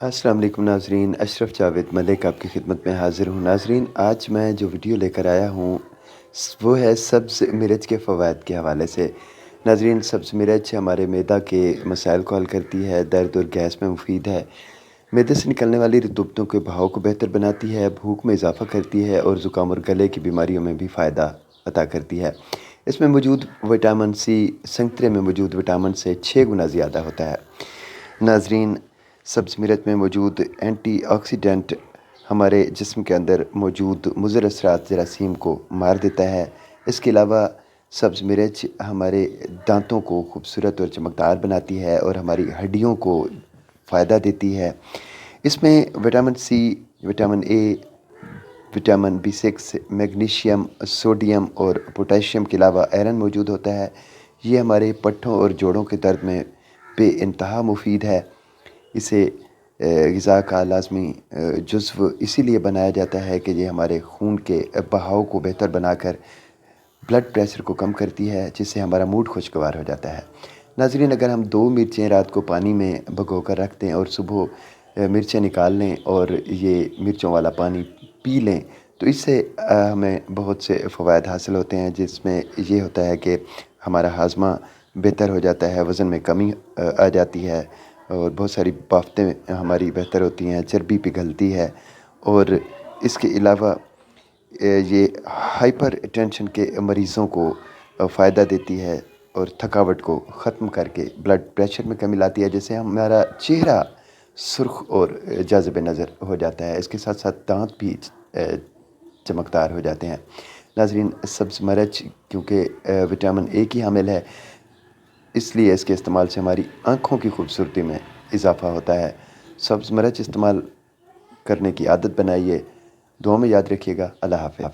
अस्सलाम वालेकुम नाज़रीन, अशरफ जावेद मलिक आपकी खिदमत में हाज़िर हूँ। नाज़रीन, आज मैं जो वीडियो लेकर आया हूँ वो है सब्ज़ मिर्च के फ़वाइद के हवाले से। नाज़रीन, सब्ज़ मिर्च हमारे मैदा के मसाइल को हल करती है, दर्द और गैस में मुफीद है, मैदे से निकलने वाली रतूबतों के बहाव को बेहतर बनाती है, भूख में इजाफ़ा करती है और ज़ुकाम और गले की बीमारियों में भी फ़ायदा अता करती है। इसमें मौजूद विटामिन सी संतरे में मौजूद विटामिन से 6 गुना ज़्यादा होता है। नाज़रीन, सब्ज़ मिर्च में मौजूद एंटीऑक्सीडेंट हमारे जिस्म के अंदर मौजूद मुज़र असरात जरासीम को मार देता है। इसके अलावा सब्ज़ मिर्च हमारे दांतों को खूबसूरत और चमकदार बनाती है और हमारी हड्डियों को फ़ायदा देती है। इसमें vitamin C, vitamin A, vitamin बी6, मैग्नीशियम, सोडियम और पोटेशियम के अलावा आयरन मौजूद होता है। ये हमारे पट्ठों और जोड़ों के दर्द में बेइंतहा मुफीद है। इसे ग़िज़ा का लाज़मी जुज़्व इसीलिए बनाया जाता है कि ये हमारे खून के बहाव को बेहतर बनाकर ब्लड प्रेशर को कम करती है, जिससे हमारा मूड खुशगवार हो जाता है। नाज़रीन, अगर हम 2 मिर्चें रात को पानी में भिगो कर रख दें और सुबह मिर्चें निकाल लें और ये मिर्चों वाला पानी पी लें, तो इससे हमें बहुत से फ़वाइद हासिल होते हैं, जिसमें ये होता है कि हमारा हाज़मा बेहतर हो जाता है, वज़न में कमी आ जाती है और बहुत सारी बाफ़तें हमारी बेहतर होती हैं, चर्बी पिघलती है और इसके अलावा ये हाइपर टेंशन के मरीज़ों को फ़ायदा देती है और थकावट को ख़त्म करके ब्लड प्रेशर में कमी लाती है, जिससे हमारा चेहरा सुर्ख़ और जाज़िब नज़र हो जाता है। इसके साथ साथ दांत भी चमकदार हो जाते हैं। नाज़रीन, सब्ज़ मिर्च क्योंकि विटामिन ए की हामिल है, इसलिए इसके इस्तेमाल से हमारी आँखों की खूबसूरती में इजाफ़ा होता है। सब्ज़ मिर्च इस्तेमाल करने की आदत बनाइए। दुआ में याद रखिएगा। अल्लाह हाफ़िज़।